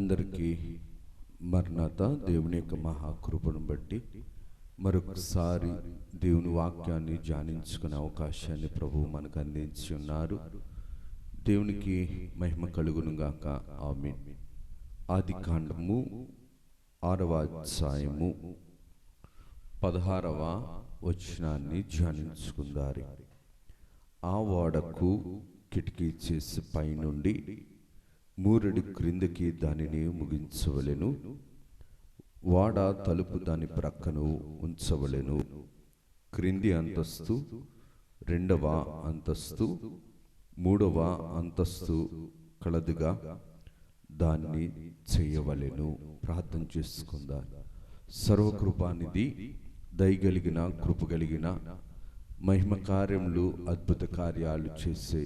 అందరికీ మరణాత దేవుని యొక్క మహాకృపను బట్టి మరొకసారి దేవుని వాక్యాన్ని ధ్యానించుకునే అవకాశాన్ని ప్రభువు మనకు అందించి ఉన్నారు. దేవునికి మహిమ కలుగును గాక. ఆమేన్. ఆదికాండము 6వ అధ్యాయము 16వ వచనాన్ని ధ్యానించుకుందారు. ఆ ఓడకు కిటికీ చేసి పైనుండి మూరెడు క్రిందకి దానిని ముగించవలెను. వాడ తలుపు దాని ప్రక్కను ఉంచవలెను. క్రింది అంతస్తు, 2వ అంతస్తు, 3వ అంతస్తు కలదుగా దాన్ని చేయవలెను. ప్రార్థన చేసుకుందాం. సర్వకృపానిధి, దయగలిగిన, కృపగలిగిన, మహిమ కార్యములు, అద్భుత కార్యాలు చేసే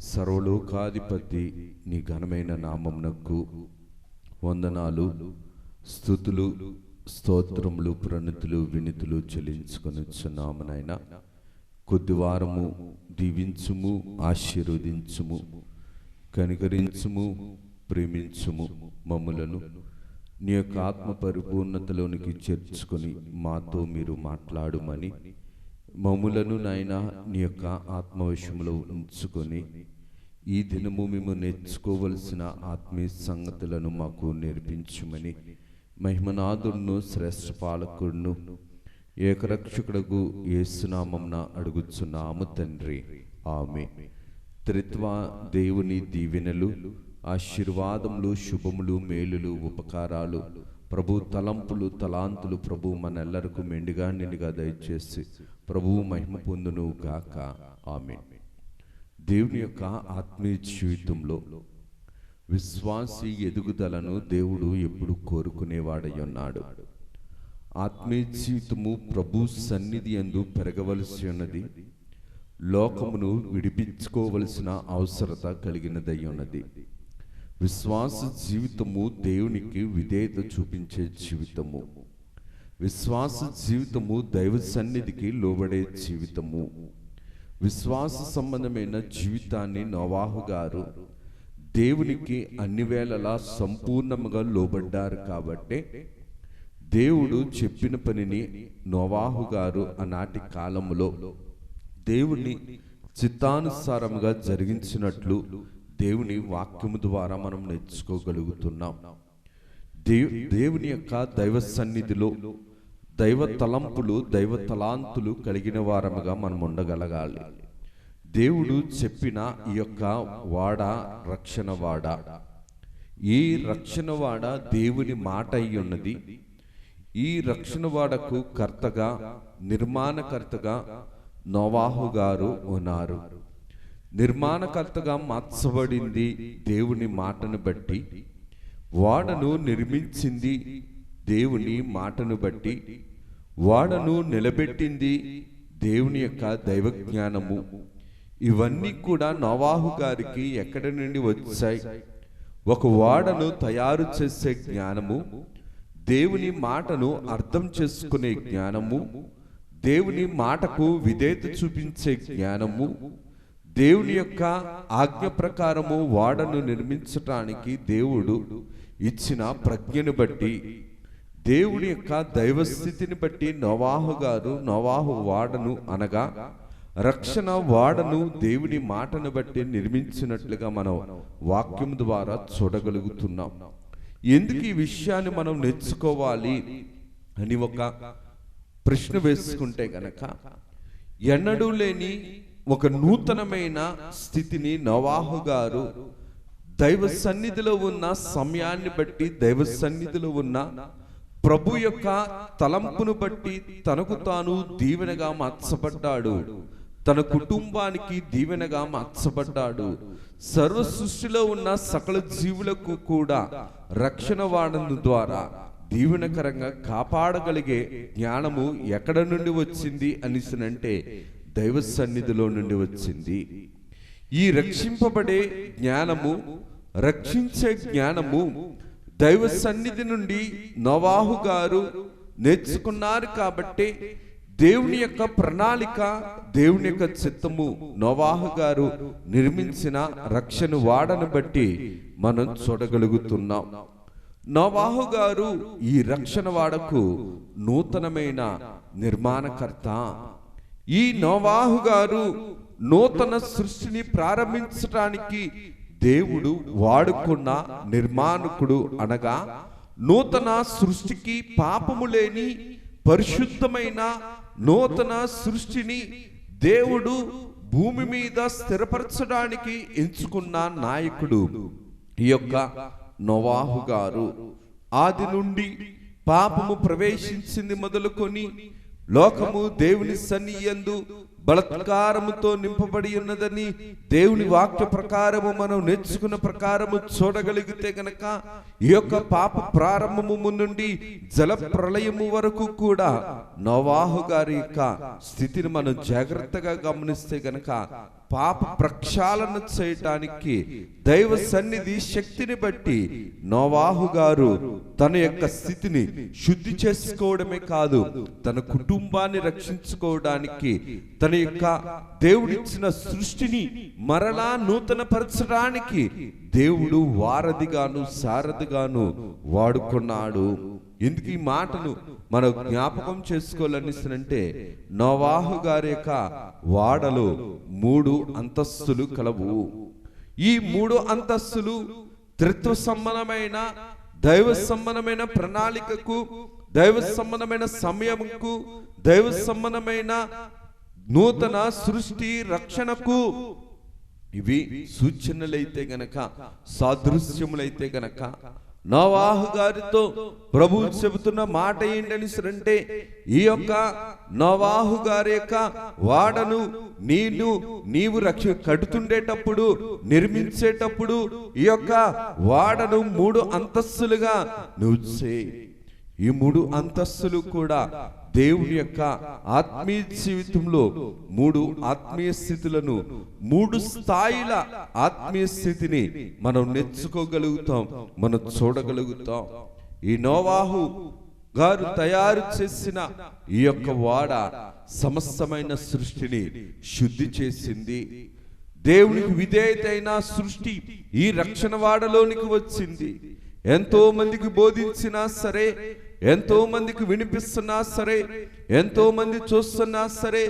సర్వలోకాధిపతి నీ ఘనమైన నామమునకు వందనాలు, స్తుతులు, స్తోత్రములు, ప్రణతులు, వినతులు చెల్లించుకొనుచున్నాము. నాయనా, కొద్ది వారము దీవించుము, ఆశీర్వదించుము, కనికరించుము, ప్రేమించుము. మమ్ములను నీ యొక్క ఆత్మ పరిపూర్ణతలోనికి చేర్చుకొని మాతో మీరు మాట్లాడుమని, మమ్ములను నాయనా నీ యొక్క ఆత్మవశములో ఉంచుకొని ఈ దినము మేము నేర్చుకోవలసిన ఆత్మీయ సంగతులను మాకు నేర్పించుమని మహిమనాథుడును, శ్రేష్ఠ పాలకుడును, ఏకరక్షకుడుగు యేసునామమున అడుగుచున్నాము తండ్రి. ఆమేన్. త్రిత్వ దేవుని దీవెనలు, ఆశీర్వాదములు, శుభములు, మేలులు, ఉపకారాలు, ప్రభు తలంపులు, తలాంతులు ప్రభు మనెల్లరకు మెండుగా నిండుగా దయచేసి ప్రభువు మహిమ పొందును గాక. ఆమేన్. దేవుని యొక్క ఆత్మీయ జీవితంలో విశ్వాసి ఎదుగుదలను దేవుడు ఎప్పుడు కోరుకునేవాడై ఉన్నాడు. ఆత్మీయ జీవితము ప్రభు సన్నిధి యందు పెరగవలసి ఉన్నది. లోకమును విడిపించుకోవలసిన అవసరత కలిగినదై ఉన్నది. విశ్వాస జీవితము దేవునికి విధేయత చూపించే జీవితము. విశ్వాస జీవితము దైవ సన్నిధికి లోబడే జీవితము. విశ్వాస సంబంధమైన జీవితాన్ని నోవాహు గారు దేవునికి అన్ని వేళలా సంపూర్ణముగా లోబడ్డారు. కాబట్టి దేవుడు చెప్పిన పనిని నోవాహు గారు ఆనాటి కాలములో దేవుని చిత్తానుసారముగా జరిగించినట్లు దేవుని వాక్యము ద్వారా మనం నేర్చుకోగలుగుతున్నాం. దేవుని యొక్క దైవ సన్నిధిలో దైవ తలంపులు, దైవ తలాంతులు కలిగిన వారముగా మనం ఉండగలగాలి. దేవుడు చెప్పిన ఈ యొక్క వాడ రక్షణ వాడ. ఈ రక్షణ వాడ దేవుని మాట అయి ఉన్నది. ఈ రక్షణ వాడకు కర్తగా, నిర్మాణకర్తగా నోవాహు గారు ఉన్నారు. నిర్మాణకర్తగా మార్చబడింది దేవుని మాటను బట్టి. వాడను నిర్మించింది దేవుని మాటను బట్టి. వాడను నిలబెట్టింది దేవుని యొక్క దైవ జ్ఞానము. ఇవన్నీ కూడా నోవాహు గారికి ఎక్కడి నుండి వచ్చాయి? ఒక వాడను తయారు చేసే జ్ఞానము, దేవుని మాటను అర్థం చేసుకునే జ్ఞానము, దేవుని మాటకు విధేయత చూపించే జ్ఞానము, దేవుని యొక్క ఆజ్ఞ ప్రకారము వాడను నిర్మించటానికి దేవుడు ఇచ్చిన ప్రజ్ఞను బట్టి, దేవుని యొక్క దైవస్థితిని బట్టి నోవాహు వాడను అనగా రక్షణ వాడను దేవుని మాటను బట్టి నిర్మించినట్లుగా మనం వాక్యం ద్వారా చూడగలుగుతున్నాం. ఎందుకు ఈ విషయాన్ని మనం నేర్చుకోవాలి అని ఒక ప్రశ్న వేసుకుంటే గనక, ఎన్నడూ లేని ఒక నూతనమైన స్థితిని నోవాహు గారు దైవ సన్నిధిలో ఉన్న సమయాన్ని బట్టి, దైవ సన్నిధిలో ఉన్న ప్రభు యొక్క తలంపును బట్టి తనకు తాను దీవెనగా మార్చబడ్డాడు. తన కుటుంబానికి దీవెనగా మార్చబడ్డాడు. సర్వ సృష్టిలో ఉన్న సకల జీవులకు కూడా రక్షణ వాడను ద్వారా దీవెనకరంగా కాపాడగలిగే జ్ఞానము ఎక్కడ నుండి వచ్చింది అనిసినంటే దైవ సన్నిధిలో నుండి వచ్చింది. ఈ రక్షింపబడే జ్ఞానము, రక్షించే జ్ఞానము దైవ సన్నిధి నుండి నోవాహు గారు నేర్చుకున్నారు. కాబట్టి దేవుని యొక్క ప్రణాళిక, దేవుని యొక్క చిత్తము నోవాహు గారు నిర్మించిన రక్షణ వాడను బట్టి మనం చూడగలుగుతున్నాం. నోవాహు గారు ఈ రక్షణ వాడకు నూతనమైన నిర్మాణకర్త. ఈ నోవాహు గారు నూతన సృష్టిని ప్రారంభించడానికి దేవుడు వాడుకున్న నిర్మాణకుడు. అనగా నూతన సృష్టికి పాపము లేని పరిశుద్ధమైన నూతన సృష్టిని దేవుడు భూమి మీద స్థిరపరచడానికి ఎంచుకున్న నాయకుడు ఈ యొక్క నోవాహు గారు. ఆది నుండి పాపము ప్రవేశించింది మొదలుకొని లోకము దేవుని సన్నియందు బలత్కారముతో నింపబడి ఉన్నదని దేవుని వాక్య ప్రకారము మనం నేర్చుకున్న ప్రకారము చూడగలిగితే గనక ఈ యొక్క పాప ప్రారంభము నుండి జల ప్రళయము వరకు కూడా నోవాహు గారి యొక్క స్థితిని మనం జాగ్రత్తగా గమనిస్తే గనక పాప ప్రక్షాళన చేయటానికి దైవ సన్నిధి శక్తిని బట్టి నోవాహు గారు తన యొక్క స్థితిని శుద్ధి చేసుకోవడమే కాదు, తన కుటుంబాన్ని రక్షించుకోవడానికి తన యొక్క దేవుడిచ్చిన సృష్టిని మరలా నూతన పరచడానికి దేవుడు వారధిగాను సారథిగాను వాడుకున్నాడు. ఎందుకు ఈ మాటను మనం జ్ఞాపకం చేసుకోవాలనిస్తే, నోవాహు గారి యొక్క వాడలో 3 అంతస్తులు కలవు. ఈ 3 అంతస్తులు త్రిత్వ సంబంధమైన దైవ సంబంధమైన ప్రణాళికకు, దైవ సంబంధమైన సమయముకు, దైవ సంబంధమైన నూతన సృష్టి రక్షణకు ఇవి సూచనలైతే గనక, సాదృశ్యములైతే గనక నోవాహు గారితో ప్రభువు చెబుతున్న మాట ఏంటనిసరంటే, ఈ యొక్క నోవాహు గారి యొక్క వాడను నీవు కడుతుండేటప్పుడు, నిర్మించేటప్పుడు ఈ యొక్క వాడను 3 అంతస్తులుగా నువ్వు చేయి. ఈ 3 అంతస్తులు కూడా దేవుని యొక్క ఆత్మీయ జీవితంలో 3 ఆత్మీయ స్థితులను, 3 స్థాయిల ఆత్మీయ స్థితిని మనం నేర్చుకోగలుగుతాం, మనం చూడగలుగుతాం. ఈ నోవాహు గారు తయారు చేసిన ఈ యొక్క వాడ సమస్తమైన సృష్టిని శుద్ధి చేసింది. దేవునికి విధేయతైన సృష్టి ఈ రక్షణ వాడలోనికి వచ్చింది. ఎంతో మందికి బోధించినా సరే, ఎంతో మందికి వినిపిస్తున్నా సరే, ఎంతో మంది చూస్తున్నా సరే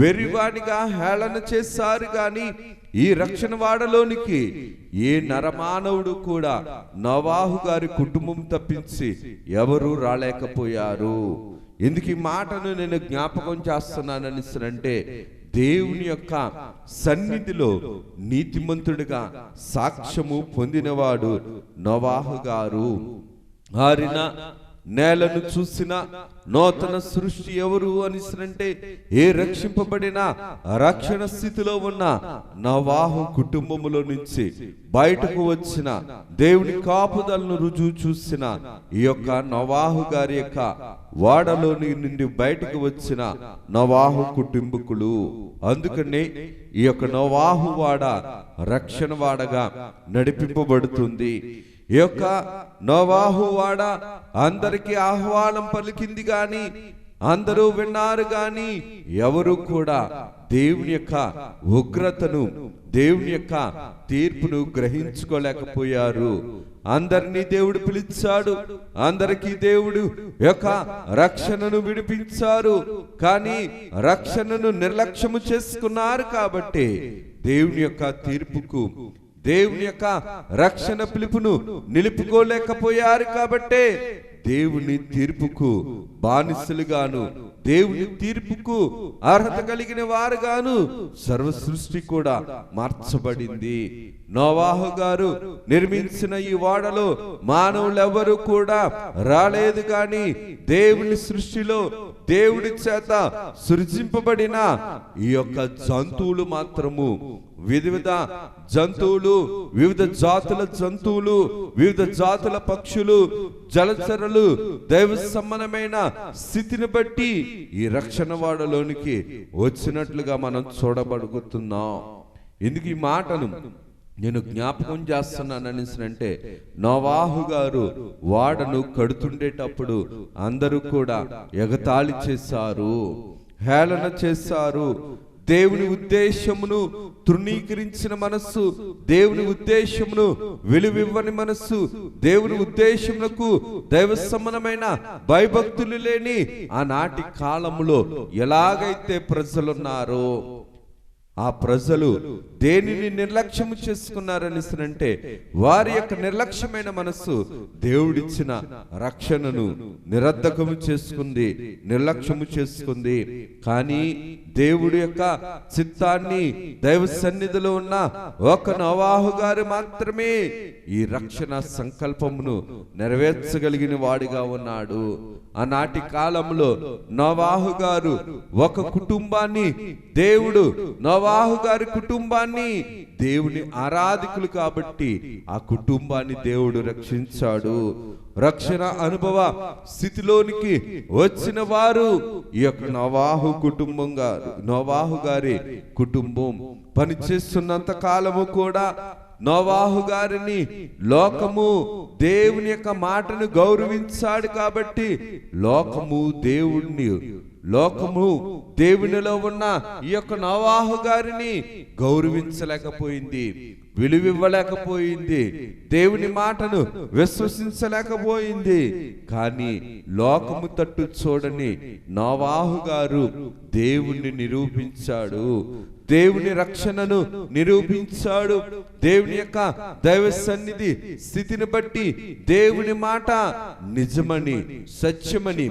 వెర్రివాడిగా హేళన చేశారు. గాని ఈ రక్షణ వాడలోనికి ఏ నరమానవుడు కూడా నోవాహు గారి కుటుంబం తప్పించి ఎవరు రాలేకపోయారు. ఎందుకు ఈ మాటను నేను జ్ఞాపకం చేస్తున్నానని అంటే, దేవుని యొక్క సన్నిధిలో నీతిమంతుడిగా సాక్ష్యము పొందినవాడు నోవాహు గారు. ఆరిన నేలను చూసిన నూతన సృష్టి ఎవరు అనిసరంటే, ఏ రక్షింపబడిన రక్షణ స్థితిలో ఉన్న నోవాహు కుటుంబములో నుంచి బయటకు వచ్చిన దేవుని కాపుదలను రుజువు చూసిన ఈ యొక్క నోవాహు గారి యొక్క వాడలోని నుండి బయటకు వచ్చిన నోవాహు కుటుంబకులు. అందుకనే ఈ యొక్క నోవాహు వాడ రక్షణ వాడగా నడిపింపబడుతుంది. ఈ యొక్క నోవాహు వాడ అందరికీ ఆహ్వానం పలికింది గాని, అందరూ విన్నారు గాని ఎవరు కూడా దేవుని యొక్క ఉగ్రతను, దేవుని యొక్క తీర్పును గ్రహించుకోలేకపోయారు. అందరినీ దేవుడు పిలిచాడు, అందరికీ దేవుడు యొక్క రక్షణను విడిపించారు. కానీ రక్షణను నిర్లక్ష్యము చేసుకున్నారు కాబట్టి దేవుని యొక్క తీర్పుకు, దేవుని యొక్క రక్షణ పిలుపును నిలుపుకోలేకపోయారు. కాబట్టే దేవుని తీర్పుకు బానిసలుగాను, దేవుని తీర్పుకు అర్హత కలిగిన వారుగాను సర్వ సృష్టి కూడా మార్చబడింది. నోవాహు గారు నిర్మించిన ఈ వాడలో మానవులెవరూ కూడా రాలేదు. కానీ దేవుని సృష్టిలో దేవుడి చేత సృజింపబడిన ఈ యొక్క జంతువులు మాత్రము, వివిధ జంతువులు, వివిధ జాతుల జంతువులు, వివిధ జాతుల పక్షులు, జలచరులు దైవ సంబంధమైన స్థితిని బట్టి ఈ రక్షణ వాడలోనికి వచ్చినట్లుగా మనం చూడబడుతున్నాం. ఎందుకు ఈ మాటను నేను జ్ఞాపకం చేస్తున్నానని అంటే, నోవాహు గారు వాడను కడుతుండేటప్పుడు అందరూ కూడా ఎగతాళి చేశారు. హేళన చేశారు. దేవుని ఉద్దేశమును తృణీకరించిన మనస్సు, దేవుని ఉద్దేశమును విలువివ్వని మనస్సు, దేవుని ఉద్దేశములకు దైవ సంబంధమైన భయభక్తులు లేని ఆనాటి కాలములో ఎలాగైతే ప్రజలున్నారో ఆ ప్రజలు దేనిని నిర్లక్ష్యము చేసుకున్నారనిస్తే వారి యొక్క నిర్లక్ష్యమైన మనస్సు దేవుడిచ్చిన రక్షణను నిరర్ధకము చేసుకుంది, నిర్లక్ష్యము చేసుకుంది. కానీ దేవుడి యొక్క చిత్తాన్ని, దైవ సన్నిధిలో ఉన్న ఒక నోవాహు గారు మాత్రమే ఈ రక్షణ సంకల్పమును నెరవేర్చగలిగిన వాడిగా ఉన్నాడు. ఆనాటి కాలంలో నోవాహు గారు ఒక కుటుంబాన్ని, దేవుడు నోవాహు గారి కుటుంబాన్ని, దేవుని ఆరాధికులు కాబట్టి ఆ కుటుంబాన్ని దేవుడు రక్షించాడు. రక్షణ అనుభవ స్థితిలోనికి వచ్చిన వారు ఈ యొక్క నోవాహు గారి కుటుంబం. పనిచేస్తున్నంత కాలము కూడా నోవాహు గారిని లోకము దేవుని యొక్క మాటను గౌరవించాడు కాబట్టి లోకము దేవునిలో ఉన్న ఈ యొక్క నోవాహు గారిని గౌరవించలేకపోయింది, విలువివ్వలేకపోయింది, దేవుని మాటను విశ్వసించలేకపోయింది. కానీ లోకము తట్టు చూడని నోవాహు గారు దేవుణ్ణి నిరూపించాడు, దేవుని రక్షణను నిరూపించాడు. దేవుని యొక్క దైవ సన్నిధి స్థితిని బట్టి దేవుని మాట నిజమని, సత్యమని,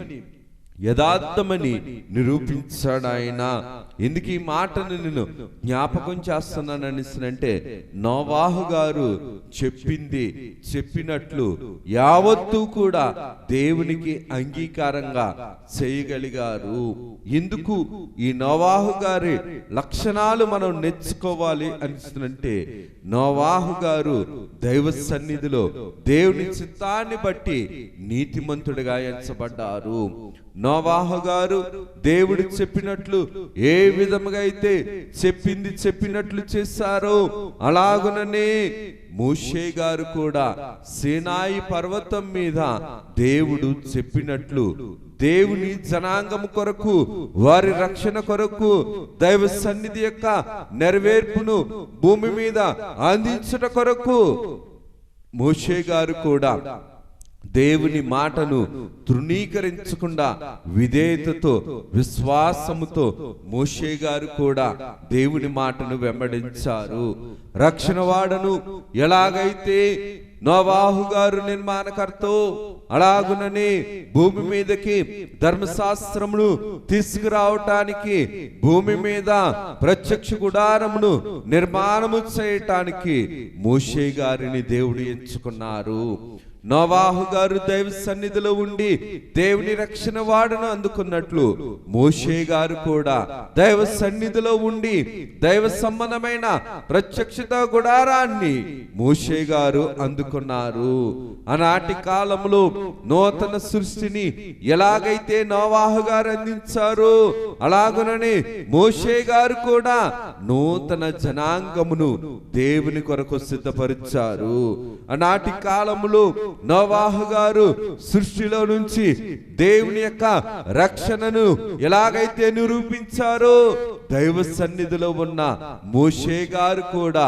యథార్థమని నిరూపించాడు ఆయన. ఎందుకు ఈ మాటను నేను జ్ఞాపకం చేస్తున్నానంటే నోవాహు గారు చెప్పినట్లు యావత్తు కూడా దేవునికి అంగీకారంగా చేయగలిగారు. ఎందుకు ఈ నోవాహు గారి లక్షణాలు మనం నేర్చుకోవాలి అనిస్తుందంటే నోవాహు గారు దైవ సన్నిధిలో దేవుని చిత్తాన్ని బట్టి నీతిమంతుడిగా ఎంచబడ్డారు. నోవాహు గారు దేవుడు చెప్పినట్లు ఏ విధముగా అయితే చెప్పినట్లు చేశారో అలాగుననే మోషే గారు కూడా సీనాయి పర్వతం మీద దేవుడు చెప్పినట్లు దేవుని జనాంగం కొరకు, వారి రక్షణ కొరకు, దైవ సన్నిధి యొక్క నెరవేర్పును భూమి మీద అందించుట కొరకు మోషే గారు కూడా దేవుని మాటను తృణీకరించకుండా విధేయతతో, విశ్వాసముతో మోషే గారు కూడా దేవుని మాటను వెంబడించారు. రక్షణ వాడను ఎలాగైతే నోవాహు గారు నిర్మాణకర్తో అలాగుననే భూమి మీదకి ధర్మశాస్త్రమును తీసుకురావటానికి, భూమి మీద ప్రత్యక్ష గుడారమును నిర్మాణము చేయటానికి మోషే గారిని దేవుడు ఎంచుకున్నారు. నోవాహు గారు దైవ సన్నిధిలో ఉండి దేవుని రక్షణ వాడను అందుకున్నట్లు మోషే గారు కూడా దైవ సన్నిధిలో ఉండి దైవ సంబంధమైన ప్రత్యక్షత గుడారాన్ని మోషే గారు అందుకున్నారు. ఆనాటి కాలంలో నూతన సృష్టిని ఎలాగైతే నోవాహు గారు అందించారో అలాగుననే మోషే గారు కూడా నూతన జనాంగమును దేవుని కొరకు సిద్ధపరిచారు. ఆనాటి కాలంలో నోవాహు గారు సృష్టిలో నుంచి దేవుని యొక్క రక్షణను ఎలాగైతే నిరూపించారో దైవ సన్నిధిలో ఉన్న మోషే గారు కూడా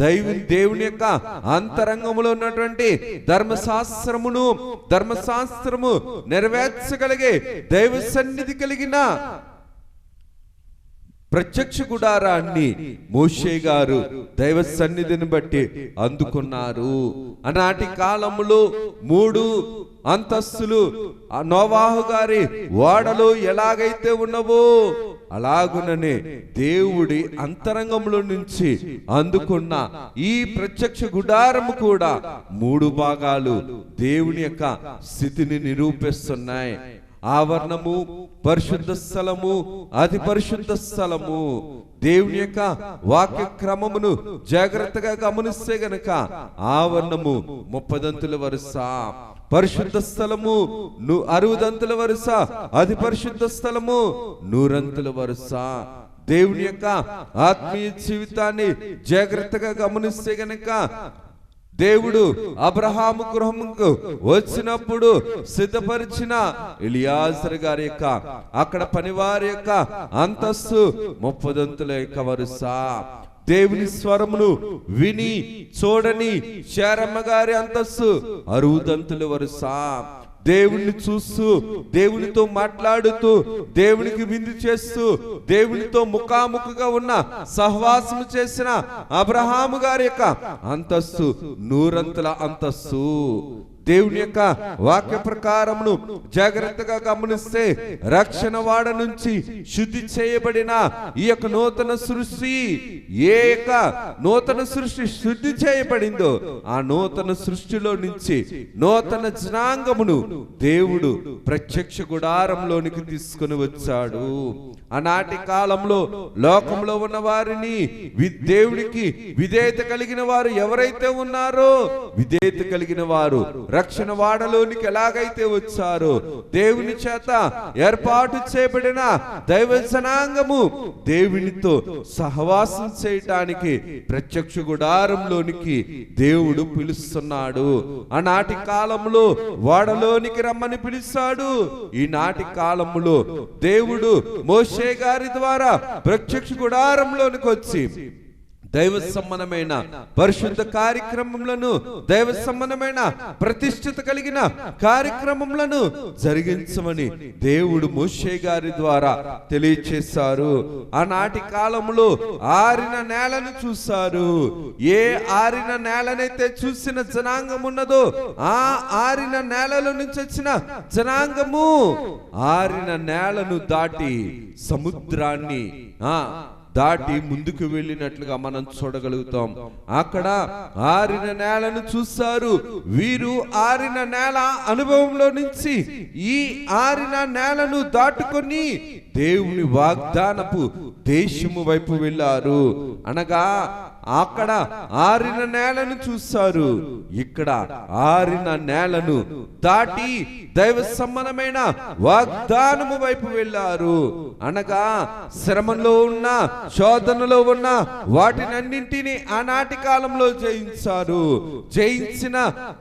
దేవుని యొక్క అంతరంగంలో ఉన్నటువంటి ధర్మశాస్త్రము నెరవేర్చగలిగే దైవ సన్నిధి కలిగిన ప్రత్యక్ష గుడారాన్ని మోషే గారు దైవ సన్నిధిని బట్టి అందుకున్నారు. ఆనాటి కాలంలో 3 అంతస్తులు నోవాహు గారి ఓడలో ఎలాగైతే ఉన్నవో అలాగుననే దేవుడి అంతరంగంలో నుంచి అందుకున్న ఈ ప్రత్యక్ష గుడారము కూడా 3 భాగాలు దేవుని యొక్క స్థితిని నిరూపిస్తున్నాయి. ఆవరణము, పరిశుద్ధ స్థలము, అతి పరిశుద్ధ స్థలము. దేవుని యొక్క వాక్య క్రమమును జాగ్రత్తగా గమనిస్తే గనక ఆవరణము 30 వరుస, పరిశుద్ధ స్థలము 60 వరుస, అతి పరిశుద్ధ స్థలము 100 వరుస. దేవుని యొక్క ఆత్మీయ జీవితాన్ని జాగ్రత్తగా గమనిస్తే గనక దేవుడు అబ్రహాము గృహముకు వచ్చినప్పుడు సిద్ధపరిచిన ఎలియాజరు గారి యొక్క అక్కడ పనివారి యొక్క అంతస్తు 30 యొక్క వరుస. దేవుని స్వరమును విని చూడని శారమ్మ గారి అంతస్తు 60 వరుస. దేవుణ్ణి చూస్తూ, దేవునితో మాట్లాడుతూ, దేవునికి విందు చేస్తూ, దేవునితో ముఖాముఖిగా ఉన్న సహవాసము చేసిన అబ్రహాము గారి యొక్క అంతస్తు 100 అంతస్తు. దేవుని యొక్క వాక్య ప్రకారమును జాగ్రత్తగా గమనిస్తే రక్షణ వాడ నుంచి శుద్ధి చేయబడిన ఈ యొక్క నూతన సృష్టి, ఏ యొక్క నూతన సృష్టి శుద్ధి చేయబడిందో ఆ నూతన సృష్టిలో నుంచి నూతన జనాంగమును దేవుడు ప్రత్యక్ష గుడారంలోనికి తీసుకుని వచ్చాడు. ఆనాటి కాలంలో లోకంలో ఉన్న వారిని, దేవునికి విధేయత కలిగిన వారు ఎవరైతే ఉన్నారో, విధేయత కలిగిన వారు రక్షణ వాడలోనికి ఎలాగైతే వచ్చారో, దేవుని చేత ఏర్పాటు చేయబడిన దైవ జనాంగము దేవునితో సహవాసం చేయటానికి ప్రత్యక్ష గుడారంలోనికి దేవుడు పిలుస్తున్నాడు. ఆనాటి కాలంలో వాడలోనికి రమ్మని పిలిచాడు. ఈనాటి కాలంలో దేవుడు మోషే గారి ద్వారా ప్రత్యక్ష గుడారంలోనికి వచ్చి దైవ సంబంధమైన పరిశుద్ధ కార్యక్రమములను, దైవ సంబంధమైన ప్రతిష్ఠిత కలిగిన కార్యక్రమములను జరిగించమని దేవుడు మోషే గారి ద్వారా తెలియచేశారు. ఆనాటి కాలంలో ఆరిన నేలను చూశారు. ఏ ఆరిన నేలనైతే చూసిన జనాంగం ఉన్నదో ఆ ఆరిన నేలలో నుంచి వచ్చిన జనాంగము ఆరిన నేలను దాటి సముద్రాన్ని దాటి ముందుకు వెళ్ళినట్లుగా మనం చూడగలుగుతాం. అక్కడ ఆరిన నేలను చూస్తారు. వీరు ఆరిన నేల అనుభవంలో నుంచి ఈ ఆరిన నేలను దాటుకొని దేవుని వాగ్దానపు దేశము వైపు వెళ్ళారు. అనగా అక్కడ ఆరిన నేలను చూస్తారు, ఇక్కడ ఆరిన నేలను దాటి దైవ సంబంధమైన వాగ్దానము వైపు వెళ్ళారు. అనగా శ్రమలో ఉన్న, శోధనలో ఉన్న వాటినన్నింటినీ ఆనాటి కాలంలో జయించారు. జయించిన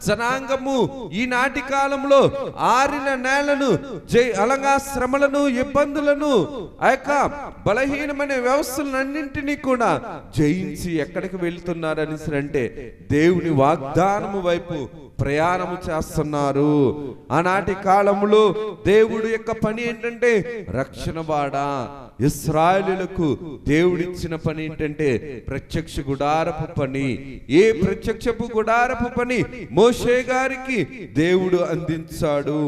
జనాంగము ఈనాటి కాలంలో ఆరిన నేలను అలాగా శ్రమలను, ఇబ్బందులను, ఆ యొక్క బలహీనమైన వ్యవస్థలన్నింటినీ కూడా జయించి ఎక్కడికి వెళ్తున్నారని అంటే దేవుని వాగ్దానము వైపు ప్రయాణము చేస్తున్నారు. ఆనాటి కాలంలో దేవుడు యొక్క పని ఏంటంటే రక్షణ వాడ. ఇశ్రాయేలులకు దేవుడిచ్చిన పని ఏంటంటే ప్రత్యక్ష గుడారపు పని. ఏ ప్రత్యక్షపు గుడారపు పని మోషే గారికి దేవుడు అందించాడు.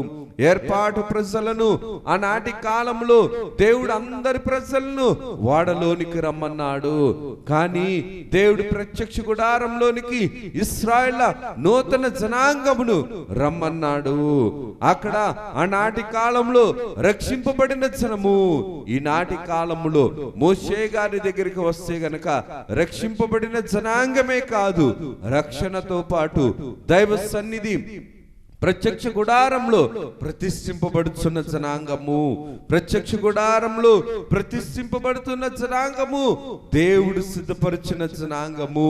ఏర్పాటు ప్రజలను ఆనాటి కాలంలో దేవుడు అందరి ప్రజలను వాడలోనికి రమ్మన్నాడు. కానీ దేవుడు ప్రత్యక్ష గుడారంలోనికి ఇశ్రాయేళ్ల నూతన జనాంగమును రమ్మన్నాడు. అక్కడ ఆనాటి కాలంలో రక్షింపబడిన జనము ఈనాటి కాలంలో మోషే గారి దగ్గరికి వస్తే గనక రక్షింపబడిన జనాంగమే కాదు, రక్షణతో పాటు దైవ సన్నిధి ప్రత్యక్ష గుడారంలో ప్రతిష్ఠింపబడుతున్న జనాంగము, ప్రత్యక్ష గుడారంలో ప్రతిష్ఠింపబడుతున్న జనాంగము, దేవుడు సిద్ధపరిచిన జనాంగము.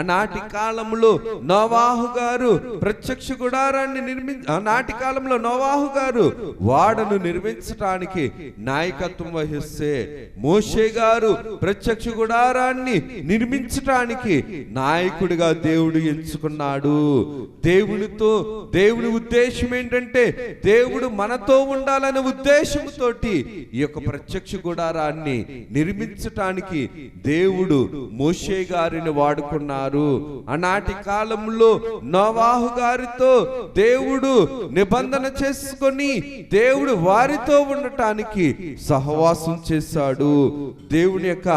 ఆనాటి కాలంలో నోవాహు గారు ప్రత్యక్ష గుడారాన్ని ఆనాటి కాలంలో నోవాహు గారు వాడను నిర్మించడానికి నాయకత్వం వహిస్తే మోషే గారు ప్రత్యక్ష గుడారాన్ని నిర్మించడానికి నాయకుడిగా దేవుడు ఎంచుకున్నాడు. దేవుడి ఉద్దేశం ఏంటంటే దేవుడు మనతో ఉండాలనే ఉద్దేశంతోటి ఈ యొక్క ప్రత్యక్ష గుడారాన్ని నిర్మించటానికి దేవుడు మోషే గారిని వాడుకున్నారు. ఆనాటి కాలంలో నోవాహు గారితో దేవుడు నిబంధన చేసుకొని దేవుడు వారితో ఉండటానికి సహవాసం చేశాడు. దేవుని యొక్క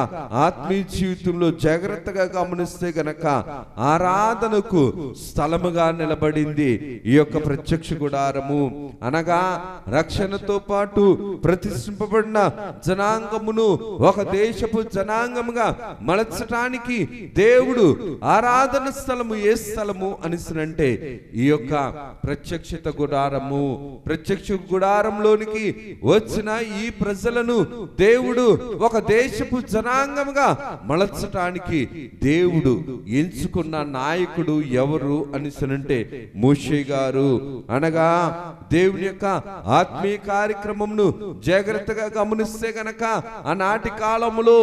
ఆత్మీయ జీవితంలో జాగ్రత్తగా గమనిస్తే గనక ఆరాధనకు స్థలముగా నిలబడింది ఈ యొక్క ప్రత్యక్ష గుడారము అనగా రక్షణతో పాటు ప్రతిష్ఠింపబడిన జనాంగమును ఒక దేశపు జనాంగముగా మలచటానికి దేవుడు ఆరాధన స్థలము ఏ స్థలము అనిసినంటే ఈ యొక్క ప్రత్యక్షత గుడారము. ప్రత్యక్ష గుడారంలోనికి వచ్చిన ఈ ప్రజలను దేవుడు ఒక దేశపు జనాంగముగా మలచటానికి దేవుడు ఎంచుకున్న నాయకుడు ఎవరు అనిసినంటే మోషే గారు. అనగా దేవుని యొక్క ఆత్మీయ కార్యక్రమంను జాగ్రత్తగా గమనిస్తే గనక ఆనాటి కాలములో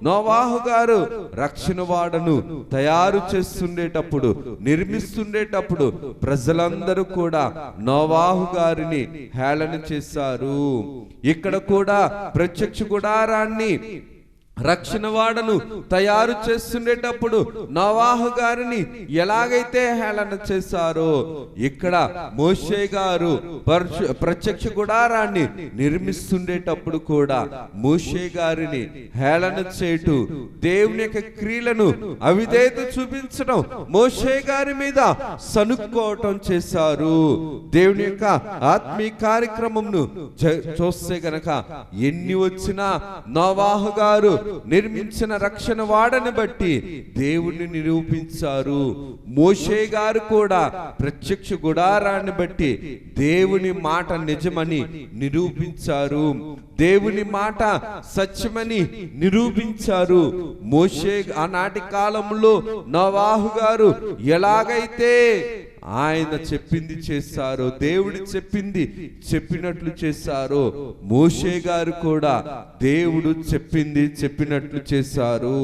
నోవాహు గారు రక్షణ వాడను తయారు చేస్తుండేటప్పుడు, నిర్మిస్తుండేటప్పుడు ప్రజలందరూ కూడా నోవాహు గారిని హేళన చేశారు. ఇక్కడ కూడా ప్రత్యక్ష గుడారాన్ని రక్షణ వాడను తయారు చేస్తుండేటప్పుడు నోవాహు గారిని ఎలాగైతే హేళన చేశారో ఇక్కడ మోషే గారు ప్రత్యక్ష గుడారాన్ని నిర్మిస్తుండేటప్పుడు కూడా మోషే గారిని హేళన చేయటం, దేవుని యొక్క క్రియలను అవిధేయత చూపించడం, మోషే గారి మీద సనుక్కోవటం చేశారు. దేవుని యొక్క ఆత్మీయ కార్యక్రమంను చూస్తే గనక ఎన్ని వచ్చినా నోవాహు గారు నిర్మించిన రక్షణ వాడని బట్టి దేవుణ్ణి నిరూపించారు. మోషే గారు కూడా ప్రత్యక్ష గుడారాన్ని బట్టి దేవుని మాట నిజమని నిరూపించారు, దేవుని మాట సత్యమని నిరూపించారు. మోషే ఆనాటి కాలంలో నోవాహు గారు ఎలాగైతే ఆయన చెప్పింది చేశారో, దేవుడు చెప్పింది చెప్పినట్లు చేశారో, మోషే గారు కూడా దేవుడు చెప్పింది చెప్పినట్లు చేశారు.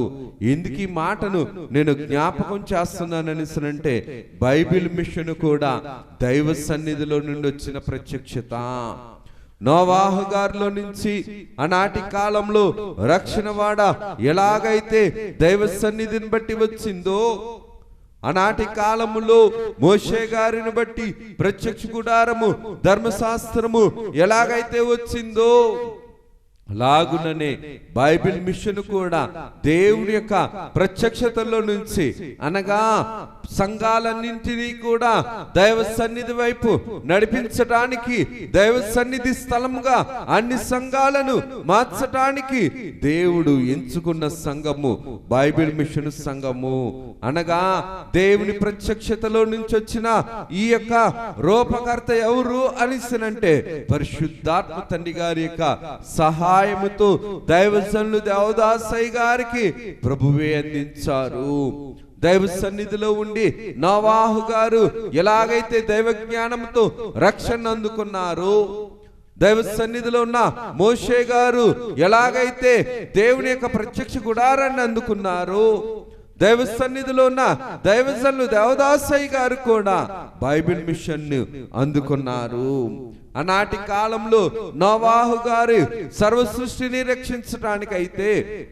ఎందుకు ఈ మాటను నేను జ్ఞాపకం చేస్తున్నానంటే బైబిల్ మిషన్ కూడా దైవ సన్నిధిలో నుండి వచ్చిన ప్రత్యక్షత. నోవాహు గారిలో నుంచి ఆనాటి కాలంలో రక్షణ వాడ ఎలాగైతే దైవ సన్నిధిని బట్టి వచ్చిందో, ఆనాటి కాలములో మోషే గారిని బట్టి ప్రత్యక్ష గుడారము ధర్మశాస్త్రము ఎలాగైతే వచ్చిందో అలాగుననే బైబిల్ మిషన్ కూడా దేవుని యొక్క ప్రత్యక్షతలో నుంచి అనగా సంఘాలన్నింటినీ కూడా దైవ సన్నిధి వైపు నడిపించడానికి, దైవ సన్నిధి స్థలముగా అన్ని సంఘాలను మార్చడానికి దేవుడు ఎంచుకున్న సంఘము బైబిల్ మిషన్ సంఘము. అనగా దేవుని ప్రత్యక్షతలో నుంచి వచ్చిన ఈ యొక్క రూపకర్త ఎవరు అనిసినంటే పరిశుద్ధాత్మ తండ్రి గారి యొక్క సహాయముతో దైవజనులు దేవదాసయ్య గారికి ప్రభువే అందించారు. దైవ సన్నిధిలో ఉండి నోవాహు గారు ఎలాగైతే దైవ జ్ఞానంతో రక్షణ అందుకున్నారు, దైవ సన్నిధిలో ఉన్న మోషే గారు ఎలాగైతే దేవుని యొక్క ప్రత్యక్ష గుడారాన్ని అందుకున్నారు, దైవ సన్నిధిలో ఉన్న దైవజనులు దేవదాసయ్య గారు కూడా బైబిల్ మిషన్ ను అందుకున్నారు. ఆనాటి కాలంలో నోవాహు గారు సర్వ సృష్టిని రక్షించడానికైతే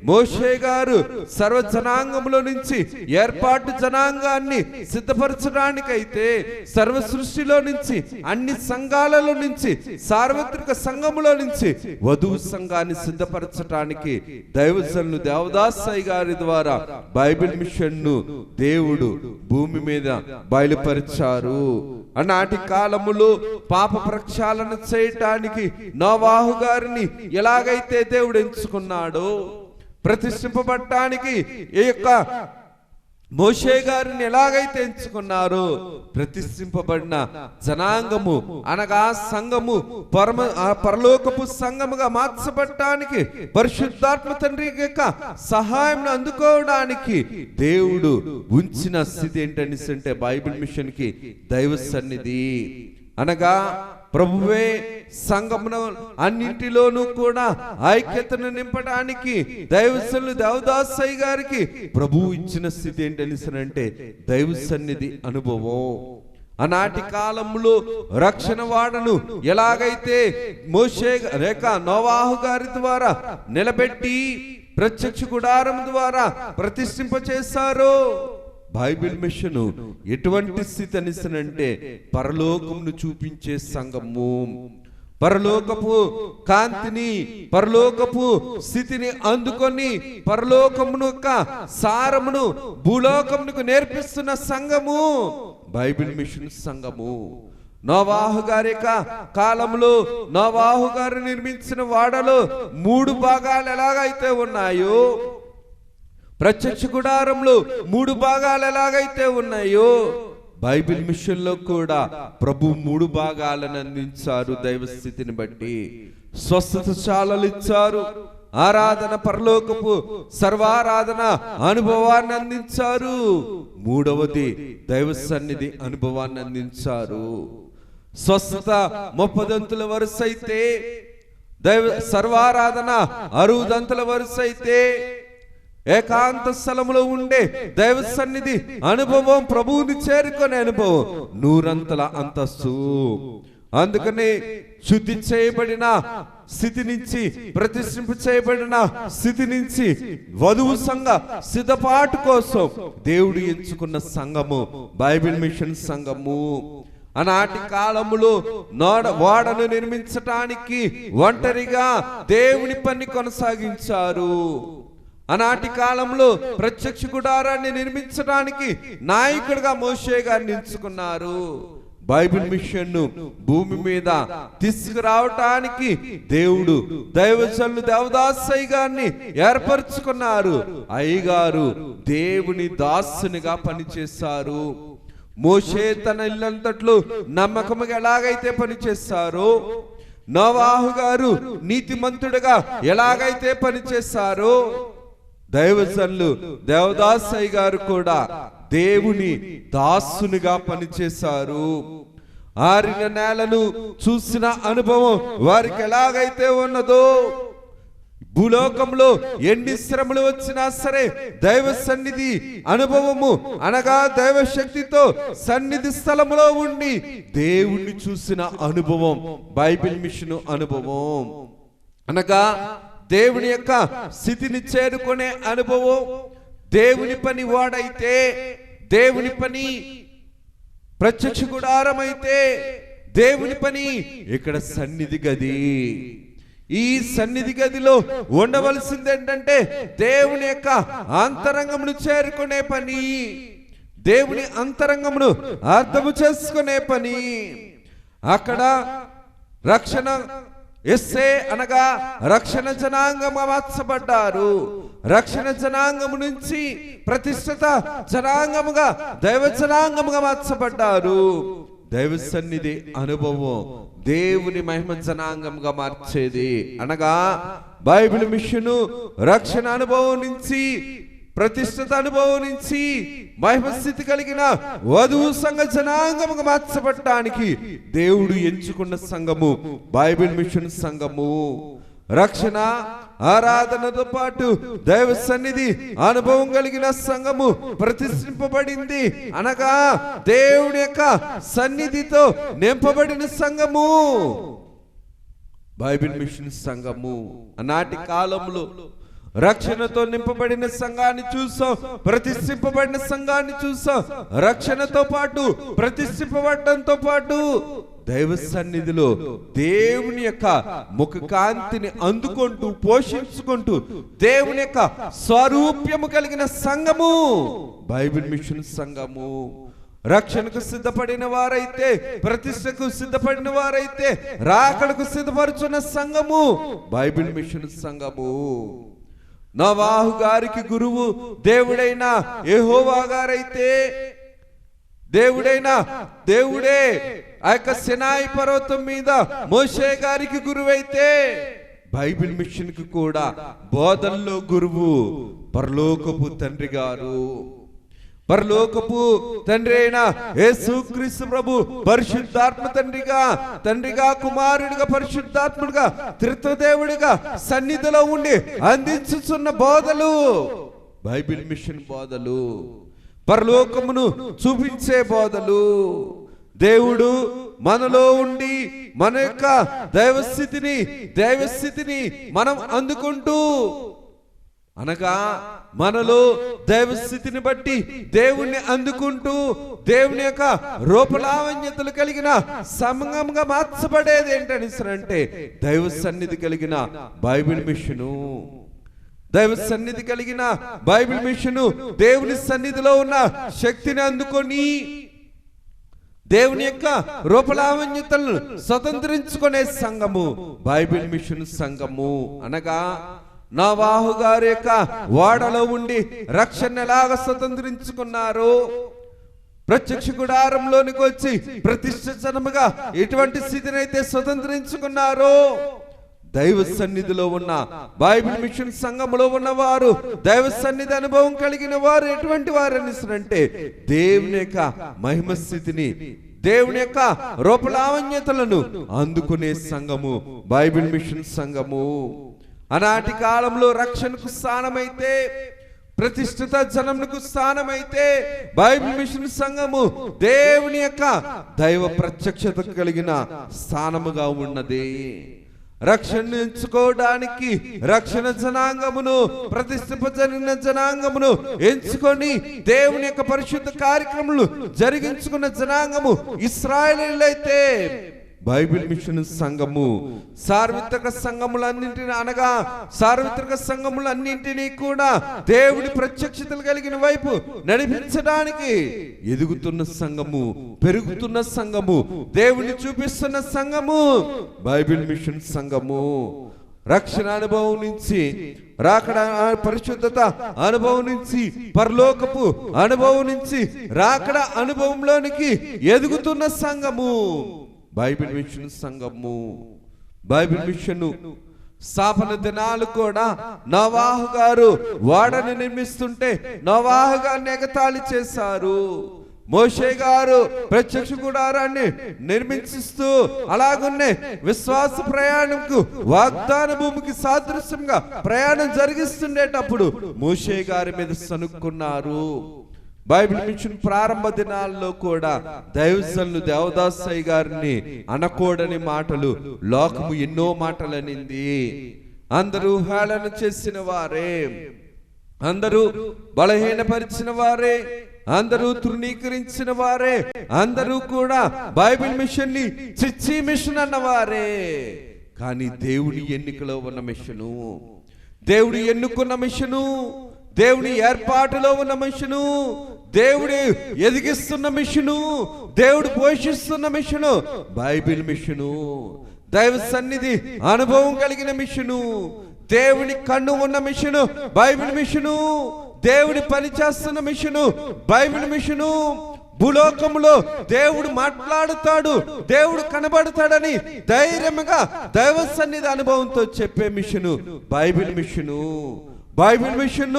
మోషే గారు సర్వ జనాంగంలో నుంచి ఏర్పాటు జనాంగాన్ని సిద్ధపరచడానికైతే సర్వ సృష్టిలో నుంచి అన్ని సంఘాలలో నుంచి సార్వత్రిక సంఘములో నుంచి వధువు సంఘాన్ని సిద్ధపరచడానికి దైవజనులు దేవదాసయ్య గారి ద్వారా బైబిల్ మిషన్ ను దేవుడు భూమి మీద బయలుపరిచారు. ఆనాటి కాలములో పాప ప్రక్షాళన చేయటానికి నోవాహు గారిని ఎలాగైతే దేవుడు ఎంచుకున్నాడో, ప్రతిష్ఠింపబడటానికి ఈ యొక్క మోషే గారిని ఎలాగైతే ఎంచుకున్నారో, ప్రతిష్ఠింపబడిన జనాంగము అనగా సంఘము పరలోకపు సంఘముగా మార్చబడటానికి పరిశుద్ధాత్మ తండ్రి యొక్క సహాయం అందుకోవడానికి దేవుడు ఉంచిన స్థితి ఏంటంటే బైబిల్ మిషన్ కి దైవ సన్నిధి. అనగా ప్రభువే సంఘమును అన్నింటిలోనూ కూడా ఐక్యతను నింపడానికి దైవజనులు దేవదాసయ్య గారికి ప్రభువు ఇచ్చిన స్థితి ఏంటనిసనంటే దైవ సన్నిధి అనుభవం. ఆనాటి కాలంలో రక్షణ వాడను ఎలాగైతే మోషే రేఖ నోవాహు గారి ద్వారా నిలబెట్టి ప్రత్యక్ష గుడారం ద్వారా ప్రతిష్ఠింప చేశారో, బైబిల్ మిషన్ ఎటువంటి స్థితి అనిసనంటే పరలోకమును చూపించే సంఘము, పరలోకపు కాంతిని పరలోకపు స్థితిని అందుకొని పరలోకమును యొక్క సారమును భూలోకమునకు నేర్పిస్తున్న సంఘము బైబిల్ మిషన్ సంఘము. నోవాహు గారి కాలంలో నోవాహు గారు నిర్మించిన వాడలో 3 భాగాలు ఎలాగైతే ఉన్నాయో, ప్రత్యక్ష గుడారంలో 3 భాగాలు ఎలాగైతే ఉన్నాయో, బైబిల్ మిషన్ లో కూడా ప్రభు 3 భాగాలను అందించారు. దైవ స్థితిని బట్టి స్వస్థత చాలలు ఇచ్చారు, ఆరాధన పరలోకపు సర్వారాధన అనుభవాన్ని అందించారు, 3వది దైవ సన్నిధి అనుభవాన్ని అందించారు. స్వస్థత 30 వరుస అయితే, దైవ సర్వారాధన 60 వరుస అయితే, ఏకాంత స్థలములో ఉండే దైవ సన్నిధి అనుభవం, ప్రభువుని చేరుకునే అనుభవం 100 అంతస్తు. అందుకని శుద్ధి చేయబడిన స్థితి నుంచి, ప్రతిష్ఠింపు చేయబడిన స్థితి నుంచి వధువు సంఘ సిద్ధపాటు కోసం దేవుడు ఎంచుకున్న సంఘము బైబిల్ మిషన్ సంఘము. ఆనాటి కాలములో ఓడను నిర్మించటానికి ఒంటరిగా దేవుని పని కొనసాగించారు. ఆనాటి కాలంలో ప్రత్యక్ష గుడారాన్ని నిర్మించడానికి నాయకుడిగా మోషే గారిని ఎంచుకున్నారు. బైబిల్ మిషన్ ను భూమి మీద తీసుకురావటానికి దేవుడు దైవజనులు దేవదాసయ్య గారిని ఏర్పరచుకున్నారు. అయ్యగారు దేవుని దాసునిగా పనిచేశారు. మోషే తన ఇల్లంతట్లో నమ్మకముగా ఎలాగైతే పనిచేశారో, నోవాహు గారు నీతిమంతుడిగా ఎలాగైతే పనిచేశారో, దైవజనులు దేవదాసయ్య గారు కూడా దేవుని దాసునిగా పనిచేశారు. ఆరిన నేలను చూసిన అనుభవం వారికి ఎలాగైతే ఉన్నదో, భూలోకంలో ఎన్ని శ్రమలు వచ్చినా సరే దైవ సన్నిధి అనుభవము అనగా దైవ శక్తితో సన్నిధి స్థలములో ఉండి దేవుణ్ణి చూసిన అనుభవం బైబిల్ మిషన్ అనుభవం. అనగా దేవుని యొక్క స్థితిని చేరుకునే అనుభవం. దేవుని పని వాడైతే, దేవుని పని ప్రత్యక్ష గుడారం అయితే, దేవుని పని ఇక్కడ సన్నిధి గది. ఈ సన్నిధి గదిలో ఉండవలసింది ఏంటంటే దేవుని యొక్క అంతరంగమును చేరుకునే పని, దేవుని అంతరంగమును అర్థము చేసుకునే పని. అక్కడ రక్షణ ఎస్సే అనగా రక్షణ జనాంగముగా మార్చబడ్డారు. రక్షణ జనాంగము నుంచి ప్రతిష్ఠిత జనాంగముగా దైవ జనాంగముగా మార్చబడ్డారు. దైవ సన్నిధి అనుభవం దేవుని మహిమ జనాంగంగా మార్చేది. అనగా బైబిల్ మిషన్ రక్షణ అనుభవం నుంచి, ప్రతిష్ఠిత అనుభవం నుంచి మహిమ స్థితి కలిగిన వధువు సంఘ జనాంగముగా మార్చబడటానికి దేవుడు ఎంచుకున్న సంఘము బైబిల్ మిషన్ సంఘము. రక్షణ ఆరాధనతో పాటు దైవ సన్నిధి అనుభవం కలిగిన సంఘము ప్రతిష్ఠింపబడింది. అనగా దేవుని యొక్క సన్నిధితో నింపబడిన సంఘము బైబిల్ మిషన్ సంఘము. ఆనాటి కాలంలో రక్షణతో నింపబడిన సంఘాన్ని చూసాం, ప్రతిష్ఠింపబడిన సంఘాన్ని చూసాం. రక్షణతో పాటు ప్రతిష్ఠింపబడటంతో పాటు దైవ సన్నిధిలో దేవుని యొక్క ముఖ కాంతిని అందుకుంటూ పోషించుకుంటూ దేవుని యొక్క స్వరూప్యము కలిగిన సంఘము బైబిల్ మిషన్ సంఘము. రక్షణకు సిద్ధపడిన వారైతే, ప్రతిష్టకు సిద్ధపడిన వారైతే, రాకడకు సిద్ధపరుచున్న సంఘము బైబిల్ మిషన్ సంఘము. నోవాహు గారికి గురువు దేవుడైన యెహోవా గారైతే, దేవుడే ఆ యొక్క సినాయి పర్వతం మీద మోషే గారికి గురువైతే, బైబిల్ మిషన్ కి కూడా బోధనలో గురువు పరలోకపు తండ్రి గారు. పరలోకపు తండ్రి అయిన యేసుక్రీస్తు ప్రభు పరిశుద్ధాత్మ తండ్రిగా కుమారుడిగా పరిశుద్ధాత్ముడిగా త్రిత్వదేవుడిగా సన్నిధిలో ఉండి అందించుచున్న బోధలు బైబిల్ మిషన్ బోధలు, పరలోకమును చూపించే బోధలు. దేవుడు మనలో ఉండి మన యొక్క దైవస్థితిని మనం అందుకుంటూ, అనగా మనలో దైవస్థితిని బట్టి దేవుణ్ణి అందుకుంటూ దేవుని యొక్క రూపలావణ్యతలు కలిగిన సంఘంగా మార్చబడేది ఏంటంటే దైవ సన్నిధి కలిగిన బైబిల్ మిషను. దైవ సన్నిధి కలిగిన బైబిల్ మిషను దేవుని సన్నిధిలో ఉన్న శక్తిని అందుకొని దేవుని యొక్క రూపలావణ్యతలను స్వతంత్రించుకునే సంఘము బైబిల్ మిషన్ సంఘము. అనగా నోవాహు గారి యొక్క ఓడలో ఉండి రక్షణ ఎలాగ స్వతంత్రించుకున్నారు, ప్రత్యక్ష గుడారంలోనికి వచ్చి ప్రతిష్ఠితముగా ఎటువంటి స్థితిని అయితే స్వతంత్రించుకున్నారో, దైవ సన్నిధిలో ఉన్న బైబిల్ మిషన్ సంఘములో ఉన్నవారు, దైవ సన్నిధి అనుభవం కలిగిన వారు ఎటువంటి వారు అంటే దేవుని యొక్క మహిమ స్థితిని, దేవుని యొక్క రూపలావణ్యతలను అందుకునే సంఘము బైబిల్ మిషన్ సంఘము. ఆనాటి కాలంలో రక్షణకు స్థానమైతే, ప్రతిష్ఠిత జనమునకు స్థానమైతే బైబిల్ మిషన్ సంఘము దేవుని యొక్క దైవ ప్రత్యక్షత కలిగిన స్థానముగా ఉన్నది. రక్షణ ఎంచుకోవడానికి రక్షణ జనాంగమును, ప్రతిష్ఠింపజరిగిన జనాంగమును ఎంచుకొని దేవుని యొక్క పరిశుద్ధ కార్యక్రమాలు జరిగించుకున్న జనాంగము ఇశ్రాయేలీయులైతే బైబిల్ మిషన్ సంఘము సార్వత్రిక సంఘములన్నింటినీ, అనగా సార్వత్రిక సంఘములన్నింటినీ కూడా దేవుని ప్రత్యక్షతలు కలిగిన వైపు నడిపించడానికి ఎదుగుతున్న సంఘము, పెరుగుతున్న సంఘము, దేవుని చూపిస్తున్న సంఘము బైబిల్ మిషన్ సంఘము. రక్షణ అనుభవం నుంచి, రాకడ పరిశుద్ధత అనుభవం నుంచి, పరలోకపు అనుభవం నుంచి రాకడ అనుభవంలోనికి ఎదుగుతున్న సంఘము బైబిల్ మిషన్ సంఘము. బైబిల్ మిషన్ స్థాపన దినాలు కూడా నోవాహు గారు ఓడను నిర్మిస్తుంటే నోవాహు గారిని ఎగతాళి చేశారు. మోషే గారు ప్రత్యక్ష గుడారాన్ని నిర్మించిస్తూ అలాగున్నే విశ్వాస ప్రయాణంకు వాగ్దాన భూమికి సాదృశ్యంగా ప్రయాణం జరిగిస్తుండేటప్పుడు మోషే గారి మీద సనుక్కున్నారు. బైబిల్ మిషన్ ప్రారంభ దినాల్లో కూడా దైవజనులు దేవదాసయ్య గారిని అనకూడని మాటలు లోకము ఎన్నో మాటలనింది. అందరూ హేళన చేసిన వారే, అందరూ బలహీనపరిచిన వారే, అందరూ తృణీకరించిన వారే, అందరూ కూడా బైబిల్ మిషన్ ని చిచ్చి మిషన్ అన్నవారే. కానీ దేవుని ఎన్నికలో ఉన్న మిషను, దేవుడు ఎన్నుకున్న మిషను, దేవుని ఏర్పాటులో ఉన్న మిషను, దేవుడు ఎదిగిస్తున్న మిషను, దేవుడు పోషిస్తున్న మిషను బైబిల్ మిషను. దైవ సన్నిధి అనుభవం కలిగిన మిషను, దేవుని కన్ను ఉన్న మిషను బైబిల్ మిషను, దేవుడి పని చేస్తున్న మిషను బైబిల్ మిషను. భూలోకములో దేవుడు మాట్లాడుతాడు, దేవుడు కనబడతాడని ధైర్యంగా దైవ సన్నిధి అనుభవంతో చెప్పే mission Bible mission. Bible mission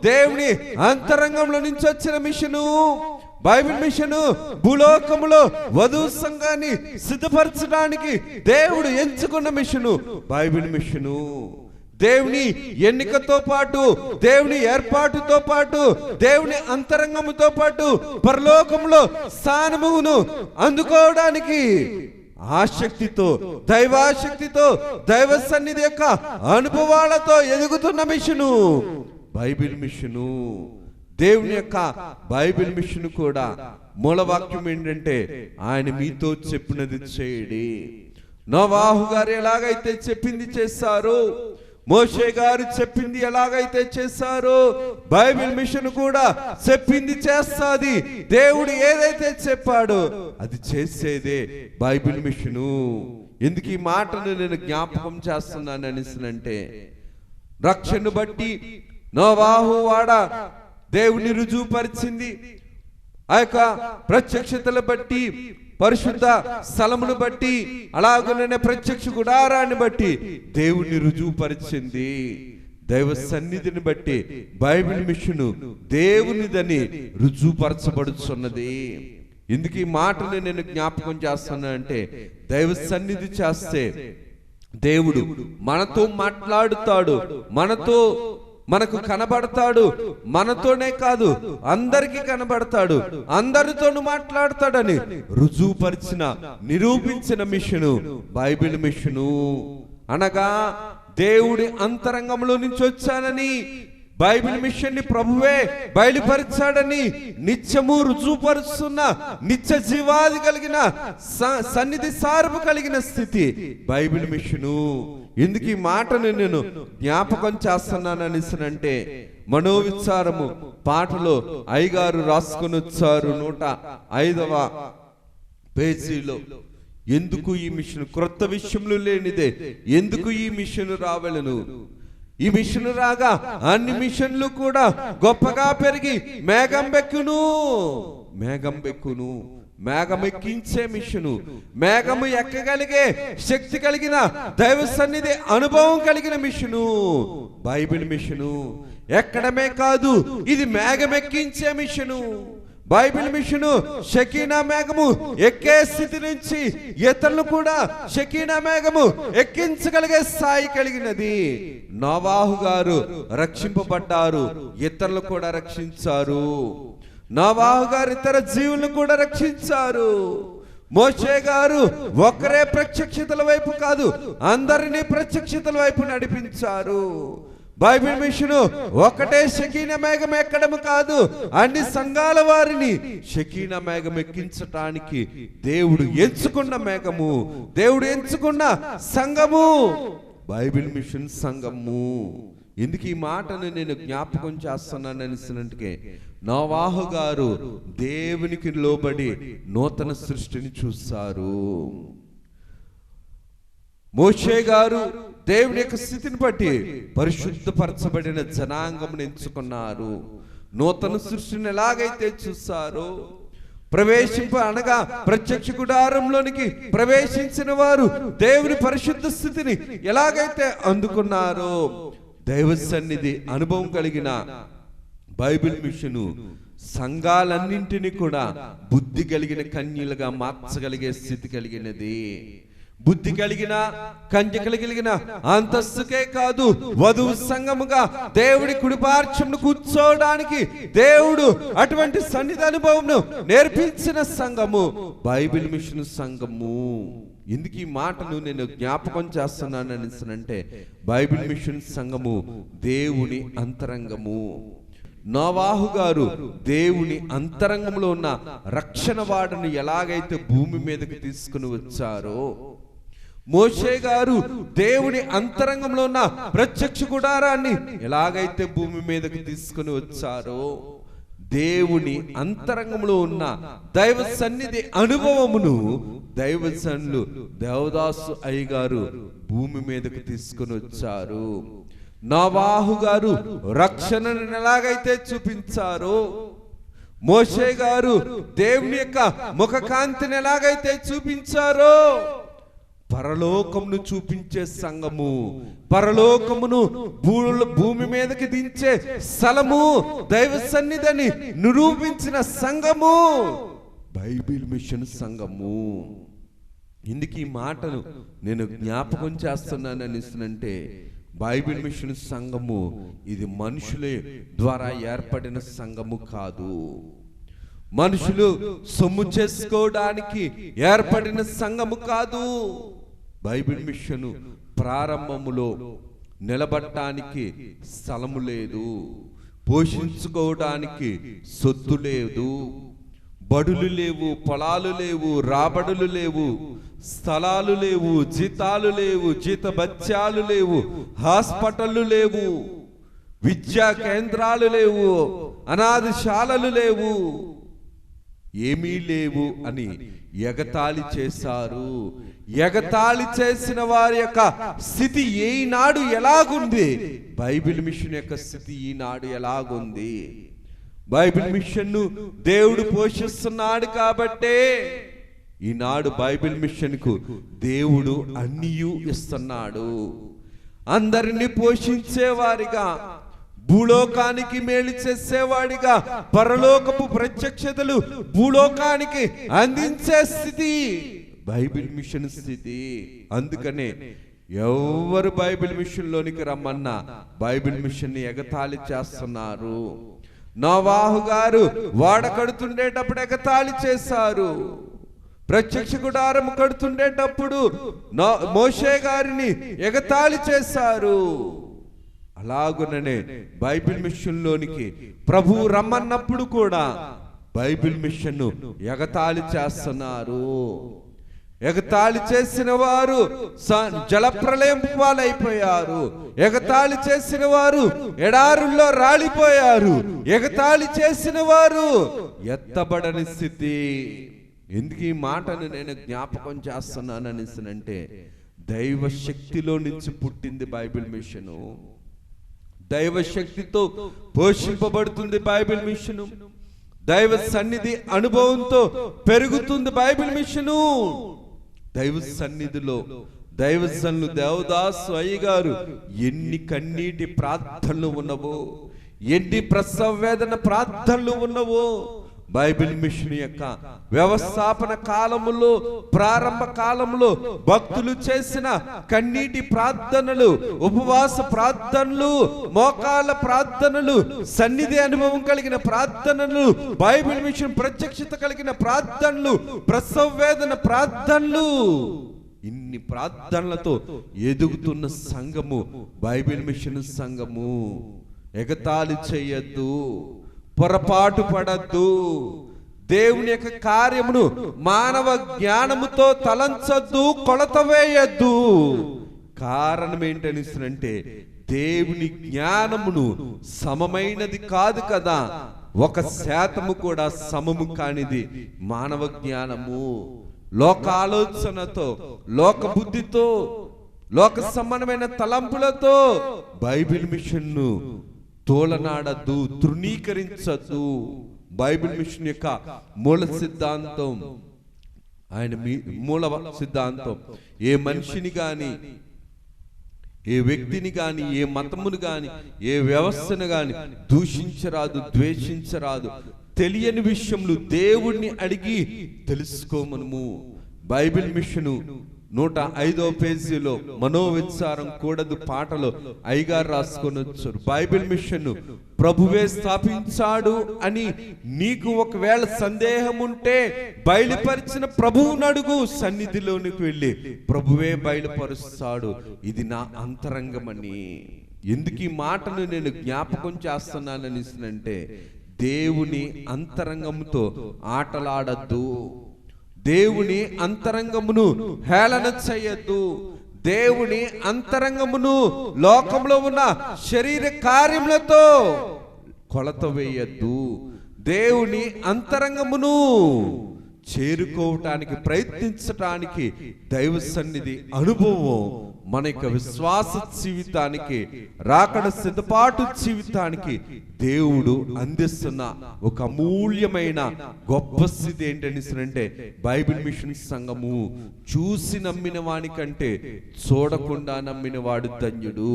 దేవుని అంతరంగంలో నుంచి వచ్చిన మిషను బైబిల్ మిషను. భూలోకములో వధువు సంఘాన్ని సిద్ధపరచడానికి దేవుడు ఎంచుకున్న మిషను బైబిల్ మిషను. దేవుని ఎన్నికతో పాటు, దేవుని ఏర్పాటుతో పాటు, దేవుని అంతరంగముతో పాటు పరలోకములో స్థానమును అందుకోవడానికి ఆసక్తితో, దైవాశక్తితో, దైవ సన్నిధి యొక్క అనుభవాలతో ఎదుగుతున్న మిషను బైబిల్ మిషను. దేవుని యొక్క బైబిల్ మిషన్ కూడా మూలవాక్యం ఏంటంటే ఆయన మీతో చెప్పినది చేయడి. నోవాహు గారు ఎలాగైతే చెప్పింది చేశారో, మోషే గారు చెప్పింది ఎలాగైతే చేశారో బైబిల్ మిషన్ కూడా చెప్పింది చేస్తాది. దేవుడు ఏదైతే చెప్పాడో అది చేసేదే బైబిల్ మిషను. ఎందుకు ఈ మాటను నేను జ్ఞాపకం చేస్తున్నాను అనేసినంటే, రక్షణ బట్టి నోవాహు వాడ దేవుని రుజువుపరిచింది, ఆ యొక్క ప్రత్యక్షతలు బట్టి, పరిశుద్ధ స్థలమును బట్టి, అలాగనే ప్రత్యక్ష గుడారాన్ని బట్టి దేవుని రుజువుపరిచింది. దైవ సన్నిధిని బట్టి బైబిల్ మిషను దేవునిదని రుజువుపరచబడుతున్నది. ఎందుకు ఈ మాటని నేను జ్ఞాపకం చేస్తాను అంటే, దైవ సన్నిధి చేస్తే దేవుడు మనతో మాట్లాడుతాడు, మనకు కనబడతాడు. మనతోనే కాదు అందరికి కనబడతాడు, అందరితోనూ మాట్లాడతాడని రుజువుపరిచిన, నిరూపించిన మిషను బైబిల్ మిషను. అనగా దేవుడి అంతరంగంలో నుంచి వచ్చానని, బైబిల్ మిషన్ ని ప్రభువే బయలుపరిచాడని నిత్యము రుజువుపరుస్తున్న, నిత్య జీవాది కలిగిన, సన్నిధి సారము కలిగిన స్థితి బైబిల్ మిషను. ఎందుకు ఈ మాటను నేను జ్ఞాపకం చేస్తున్నాను అనేసినంటే, మనోవిచారము పాటలో అయ్యగారు రాసుకొని వచ్చారు 105వ పేజీలో ఎందుకు ఈ మిషన్ క్రొత్త విషయములు లేనిదే ఎందుకు ఈ మిషన్ రావలను, ఈ మిషన్ రాగా అన్ని మిషన్లు కూడా గొప్పగా పెరిగి మేఘం బెక్కును, మేఘం బెక్కును. మేఘం ఎక్కించే మిషను, మేఘము ఎక్కగలిగే శక్తి కలిగిన దైవ సన్నిధి అనుభవం కలిగిన మిషను బైబిల్ మిషను. ఎక్కడమే కాదు, ఇది మేఘం ఎక్కించే మిషను. బైబిల్ మిషను షకీనా మేఘము ఎక్కే స్థితి నుంచి ఇతరులు కూడా షకీనా మేఘము ఎక్కించగలిగే స్థాయి కలిగినది. నోవాహు గారు రక్షింపబడ్డారు, ఇతరులు కూడా రక్షించారు. నోవాహు గారు ఇతర జీవులను కూడా రక్షించారు. మోషే గారు ఒకరే ప్రత్యక్షతల వైపు కాదు, అందరినీ ప్రత్యక్షతల వైపు నడిపించారు. బైబిల్ మిషను ఒకటే షకీనా మేఘం ఎక్కడం కాదు, అన్ని సంఘాల వారిని షకీనా మేఘం ఎక్కించటానికి దేవుడు ఎంచుకున్న మేఘము, దేవుడు ఎంచుకున్న సంఘము బైబిల్ మిషన్ సంఘము. ఎందుకు ఈ మాటను నేను జ్ఞాపకం చేస్తున్నాను అనిసినట్టుకే, నోవాహు గారు దేవునికి లోబడి నూతన సృష్టిని చూస్తారు. మోషే గారు దేవుని యొక్క స్థితిని బట్టి పరిశుద్ధపరచబడిన జనాంగం ఎంచుకున్నారు. నూతన సృష్టిని ఎలాగైతే చూస్తారో, అనగా ప్రత్యక్ష గుడారంలోనికి ప్రవేశించిన వారు దేవుని పరిశుద్ధ స్థితిని ఎలాగైతే అందుకున్నారో, దైవ సన్నిధి అనుభవం కలిగిన బైబిల్ మిషను సంఘాలన్నింటినీ కూడా బుద్ధి కలిగిన కన్యలుగా మార్చగలిగే స్థితి కలిగినది. బుద్ధి కలిగిన కన్యకలు కలిగిన అంతస్తుకే కాదు, వధువు సంఘముగా దేవుడి కుడిపార్శ్వమున కూర్చోవడానికి దేవుడు అటువంటి సన్నిధి అనుభవంను నేర్పించిన సంఘము బైబిల్ మిషన్ సంఘము. ఎందుకు ఈ మాటను నేను జ్ఞాపకం చేస్తున్నాను అనిసనంటే, బైబిల్ మిషన్ సంఘము దేవుని అంతరంగము. నోవాహు గారు దేవుని అంతరంగంలో ఉన్న రక్షణ వాడను ఎలాగైతే భూమి మీదకి తీసుకుని వచ్చారో, మోషే గారు దేవుని అంతరంగంలో ఉన్న ప్రత్యక్ష గుడారాన్ని ఎలాగైతే భూమి మీదకి తీసుకుని వచ్చారో, దేవుని అంతరంగంలో ఉన్న దైవ సన్నిధి అనుభవమును దైవజనులు దేవదాసు అయ్య గారు భూమి మీదకి తీసుకుని వచ్చారు. నోవాహు గారు రక్షణను ఎలాగైతే చూపించారో, మోషే గారు దేవుని యొక్క ముఖ కాంతిని ఎలాగైతే చూపించారో, పరలోకమును చూపించే సంఘము, పరలోకమును భూమి మీదకి దించే స్థలము, దైవ సన్నిధిని నిరూపించిన సంఘము బైబిల్ మిషన్ సంఘము. ఇందుకు ఈ మాటను నేను జ్ఞాపకం చేస్తున్నాను అనిస్తుందంటే, బైబిల్ మిషన్ సంఘము ఇది మనుషుల ద్వారా ఏర్పడిన సంఘము కాదు, మనుషులు సొమ్ము చేసుకోవడానికి ఏర్పడిన సంఘము కాదు. బైబిల్ మిషన్ ప్రారంభములో నిలబడటానికి స్థలము లేదు, పోషించుకోవడానికి సొత్తు లేదు, బడులు లేవు, పొలాలు లేవు, రాబడులు లేవు, స్థలాలు లేవు, జీతాలు లేవు, జీతభత్యాలు లేవు, హాస్పిటళ్ళు లేవు, విద్యా కేంద్రాలు లేవు, అనాథశాలలు లేవు, ఏమీ లేవు అని ఎగతాళి చేశారు. ఎగతాళి చేసిన వారి యొక్క స్థితి ఈనాడు ఎలాగుంది, బైబిల్ మిషన్ యొక్క స్థితి ఈనాడు ఎలాగుంది. బైబిల్ మిషన్ ను దేవుడు పోషిస్తున్నాడు కాబట్టే ఈనాడు బైబిల్ మిషన్ కు దేవుడు అన్నియు ఇస్తున్నాడు. అందరినీ పోషించేవారిగా, భూలోకానికి మేలు చేసేవాడిగా, పరలోకపు ప్రత్యక్షతలు భూలోకానికి అందించే స్థితి బైబిల్ మిషన్ స్థితి. అందుకనే ఎవరు బైబిల్ మిషన్ లోనికి రమ్మన్నా బైబిల్ మిషన్ ని ఎగతాళి చేస్తున్నారు. నోవాహు గారు వాడ కడుతుండేటప్పుడు ఎగతాళి చేశారు. ప్రత్యక్ష గుడారం కడుతుండేటప్పుడు మోషే గారిని ఎగతాళి చేశారు. అలాగుననే బైబిల్ మిషన్ లోనికి ప్రభు రమ్మన్నప్పుడు కూడా బైబిల్ మిషన్ ను ఎగతాళి చేస్తున్నారు. ఎగతాళి చేసిన వారు జలప్రలయం పాలైపోయారు. ఎగతాళి చేసిన వారు ఎడారుల్లో రాలిపోయారు. ఎగతాళి చేసిన వారు ఎత్తబడని స్థితి. ఎందుకు ఈ మాటను నేను జ్ఞాపకం చేస్తున్నాను అనేసినంటే, దైవ శక్తిలో నుంచి పుట్టింది బైబిల్ మిషను. దైవ శక్తితో పోషింపబడుతుంది బైబిల్ మిషను. దైవ సన్నిధి అనుభవంతో పెరుగుతుంది బైబిల్ మిషను. దైవ సన్నిధిలో దైవజనులు దేవదాసు అయ్య గారు ఎన్ని కన్నీటి ప్రార్థనలు ఉన్నవో, ఎన్ని ప్రసవ వేదన ప్రార్థనలు ఉన్నవో, బైబిల్ మిషన్ యొక్క వ్యవస్థాపన కాలములో, ప్రారంభ కాలంలో భక్తులు చేసిన కన్నీటి ప్రార్థనలు, ఉపవాస ప్రార్థనలు, మోకాళ్ళ ప్రార్థనలు, సన్నిధి అనుభవం కలిగిన ప్రార్థనలు, బైబిల్ మిషన్ ప్రత్యక్షత కలిగిన ప్రార్థనలు, ప్రసవ వేదన ప్రార్థనలు, ఇన్ని ప్రార్థనలతో ఎదుగుతున్న సంఘము బైబిల్ మిషన్ సంఘము. ఎగతాళి చేయొద్దు, పొరపాటు పడద్దు, దేవుని యొక్క కార్యమును మానవ జ్ఞానముతో తలంచొద్దు, కొలత వేయద్దు. కారణం ఏంటనిస్తుందంటే, దేవుని జ్ఞానమును సమమైనది కాదు కదా, 1% కూడా సమము కానిది మానవ జ్ఞానము. లోక ఆలోచనతో, లోక బుద్ధితో, లోక సంబంధమైన తలంపులతో బైబిల్ మిషన్ను తోలనాడద్దు, తృణీకరించద్దు. బైబిల్ మిషన్ యొక్క మూల సిద్ధాంతం, ఆయన మూల సిద్ధాంతం, ఏ మనిషిని గాని, ఏ వ్యక్తిని గాని, ఏ మతమును గాని, ఏ వ్యవస్థను గాని దూషించరాదు, ద్వేషించరాదు. తెలియని విషయములు దేవుణ్ణి అడిగి తెలుసుకోమను. బైబిల్ మిషను 105వ పేజీలో మనోవిచారం కూడదు పాటలో అయ్యగారు రాసుకొని వచ్చారు. బైబిల్ మిషన్ ప్రభువే స్థాపించాడు అని నీకు ఒకవేళ సందేహం ఉంటే, బయలుపరిచిన ప్రభువుని అడుగు. సన్నిధిలోనికి వెళ్ళి ప్రభువే బయలుపరుస్తాడు, ఇది నా అంతరంగమని. ఎందుకు ఈ మాటను నేను జ్ఞాపకం చేస్తున్నానని అంటే, దేవుని అంతరంగంతో ఆటలాడద్దు, దేవుని అంతరంగమును హేళన చేయొద్దు, దేవుని అంతరంగమును లోకంలో ఉన్న శరీర కార్యములతో కొలత వేయద్దు. దేవుని అంతరంగమును చేరుకోవటానికి ప్రయత్నించటానికి దైవ సన్నిధి అనుభవం మన యొక్క విశ్వాస జీవితానికి, రాకడ సిద్ధపాటు జీవితానికి దేవుడు అందిస్తున్న ఒక అమూల్యమైన గొప్ప స్థితి ఏంటంటే, బైబిల్ మిషన్ సంఘము. చూసి నమ్మిన వానికంటే చూడకుండా నమ్మిన వాడు ధన్యుడు.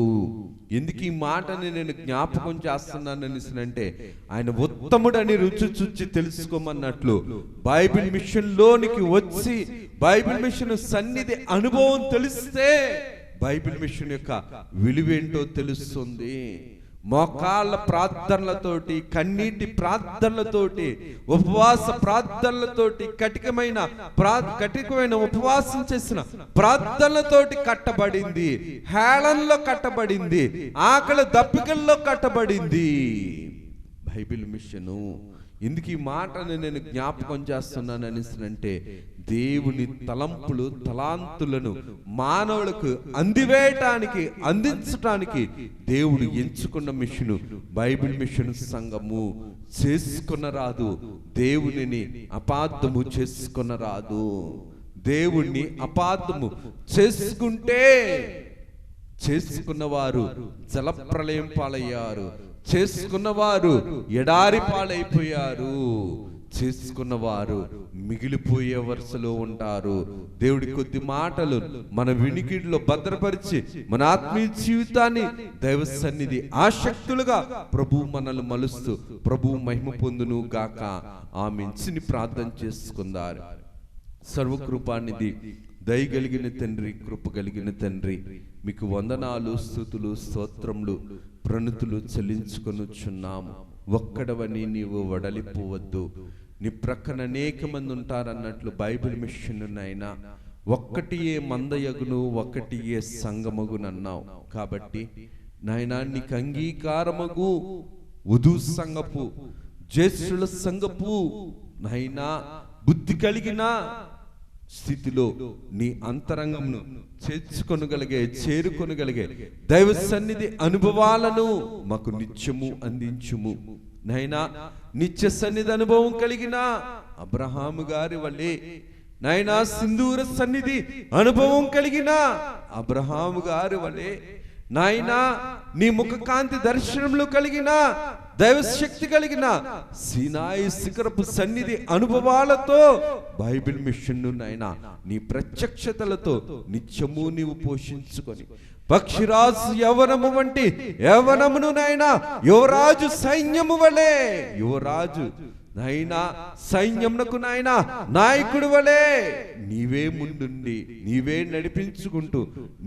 ఎందుకు ఈ మాటని నేను జ్ఞాపకం చేస్తున్నానని అంటే, ఆయన ఉత్తముడని రుచి చూచి తెలుసుకోమన్నట్లు బైబిల్ మిషన్ లోనికి వచ్చి బైబిల్ మిషన్ సన్నిధి అనుభవం తెలిస్తే బైబిల్ మిషన్ యొక్క విలువేంటో తెలుస్తుంది. మోకాళ్ళ ప్రార్థనలతోటి, కన్నీటి ప్రార్థనలతోటి, ఉపవాస ప్రార్థనలతోటి, కఠినమైన ఉపవాసం చేసిన ప్రార్థనలతోటి కట్టబడింది, హేళనలో కట్టబడింది, ఆకలి దప్పికల్లో కట్టబడింది బైబిల్ మిషను. ఎందుకు ఈ మాటను నేను జ్ఞాపకం చేస్తున్నాను అంటే, దేవుని తలంపులు, తలాంతులను మానవులకు అందివేయటానికి, అందించటానికి దేవుడు ఎంచుకున్న మిషను బైబిల్ మిషన్ సంఘము. చేసుకునరాదు, దేవునిని అపార్థము చేసుకునరాదు. దేవుణ్ణి అపార్థము చేసుకుంటే చేసుకున్నవారు జలప్రలయం పాలయ్యారు, చేసుకున్నవారు ఎడారి పాలైపోయారు, చేసుకున్నవారు మిగిలిపోయే వరుసలో ఉంటారు. దేవుడి కొద్ది మాటలు మన వినికిడిలో భద్రపరిచి మన ఆత్మీయ జీవితాన్ని దైవ సన్నిధి ఆసక్తులుగా ప్రభు మనల్ని మలుస్తూ ప్రభు మహిమ పొందును గాక. ఆమెను ప్రార్థన చేసుకుందారు. సర్వకృపానిధి, దయగలిగిన తండ్రి, కృప కలిగిన తండ్రి, మీకు వందనాలు, స్తుతులు, స్తోత్రములు, ప్రణతులు చెల్లించుకొనుచున్నాము. ఒక్కడవని నీవు వడలిపోవద్దు, నీ ప్రక్కన అనేక మంది ఉంటారన్నట్లు బైబిల్ మిషన్ నైనా ఒక్కటియే మందయగును, ఒక్కటియే సంగమగునన్నావు. కాబట్టి నాయనా, నీకు అంగీకారమగు వధు సంగపు, జ్యేష్ఠుల సంగపు నాయనా బుద్ధి కలిగిన స్థితిలో నీ అంతరంగమును చేరుకొనగలిగే దైవ సన్నిధి అనుభవాలను మాకు నిత్యము అందించుము. నైనా నిత్య సన్నిధి అనుభవం కలిగిన అబ్రహాము గారి వలె నాయనా సింధూర సన్నిధి అనుభవం కలిగిన అబ్రహాము గారి వలె నాయనా నీ ముఖ కాంతి దర్శనములు కలిగిన దైవశక్తి కలిగిన సీనాయి శిఖరపు సన్నిధి అనుభవాలతో బైబిల్ మిషన్ నాయనా నీ ప్రత్యక్షతలతో నిత్యము నీవు పోషించుకొని పక్షిరాజు యవనము వంటి యవనమును నాయనా యువరాజు సైన్యము వలె యువరాజు నాయనా సైన్యమునకు నాయనా నాయకుడు వలె నీవే ముందుండి నీవే నడిపించుకుంటూ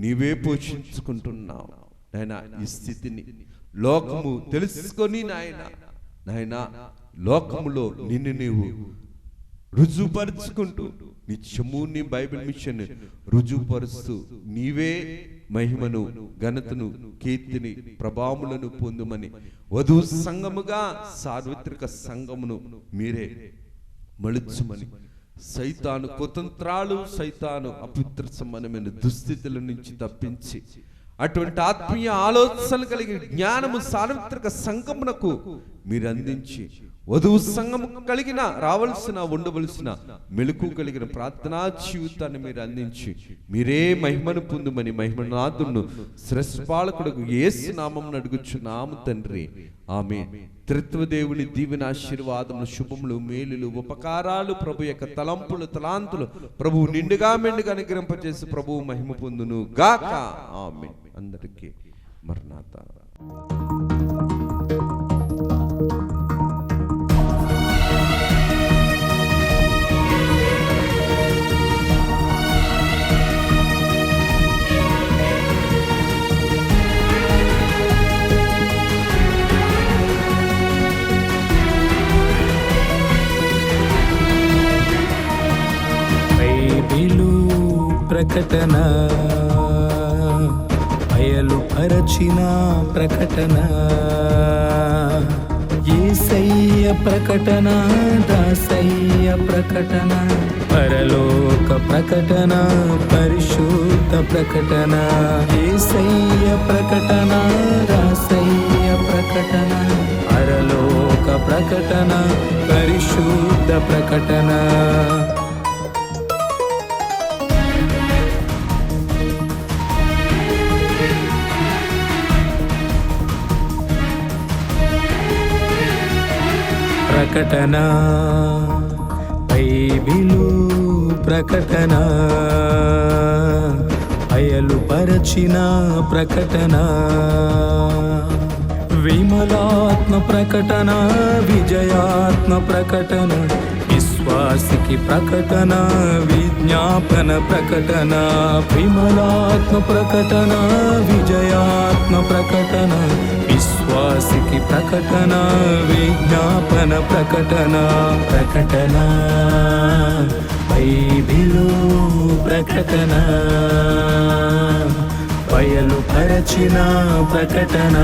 నీవే పోషించుకుంటున్నావు నాయనా. ఈ స్థితిని లోకము తెలుసుకొని నాయనా లోకములో నిన్ను నీవు రుజువుపరుచుకుంటూ నిత్యము నీ బైబిల్ మిషన్ రుజువుపరుస్తూ నీవే మహిమను ఘనతను కీర్తిని ప్రభావములను పొందుమని వధువు సంఘముగా సార్వత్రిక సంఘమును మీరే మలుచుమని సైతాను కుతంత్రాలు సైతాను అపవిత్ర సమానమైన దుస్థితుల నుంచి తప్పించి అటువంటి ఆత్మీయ ఆలోచనలు కలిగిన జ్ఞానము సార్వత్రిక సంఘమునకు మీరు అందించి వధువు సంఘము కలిగిన రావలసిన ఉండవలసిన మెలకు కలిగిన ప్రార్థనా జీవితాన్ని మీరు అందించి మీరే మహిమను పొందుమని మహిమనాథును శ్రేష్ఠపాలకుడుకు యేసు నామమున అడుగుచున్నాము తండ్రి, ఆమేన్. త్రిత్వదేవుని దీవెన ఆశీర్వాదములు శుభములు మేలులు ఉపకారాలు ప్రభు యొక్క తలంపులు తలాంతులు ప్రభువు నిండుగా మెండుగా అనుగ్రహింపచేసి ప్రభువు మహిమ పొందును గాక, ఆమేన్. అందరికీ మరణాత. ప్రకటన బయలుపరచిన ప్రకటన, యేసయ్య ప్రకటన, దాసయ్య ప్రకటన, పరలోక ప్రకటన, పరిశుద్ధ ప్రకటన, యేసయ్య ప్రకటన, దాసయ్య ప్రకటన, పరలోక ప్రకటన, పరిశుద్ధ ప్రకటన. ప్రకటన బైబిలు ప్రకటన బయలుపరచిన ప్రకటన, విమలాత్మ ప్రకటన, విజయాత్మ ప్రకటన, విశ్వాసికి ప్రకటన, విజ్ఞాపన ప్రకటన, విమలాత్మ ప్రకటన, విజయాత్మ ప్రకటన, విశ్వాసికి ప్రకటన, విజ్ఞాపన ప్రకటన. ప్రకటన బైబిలు ప్రకటన బయలుపరచిన ప్రకటన.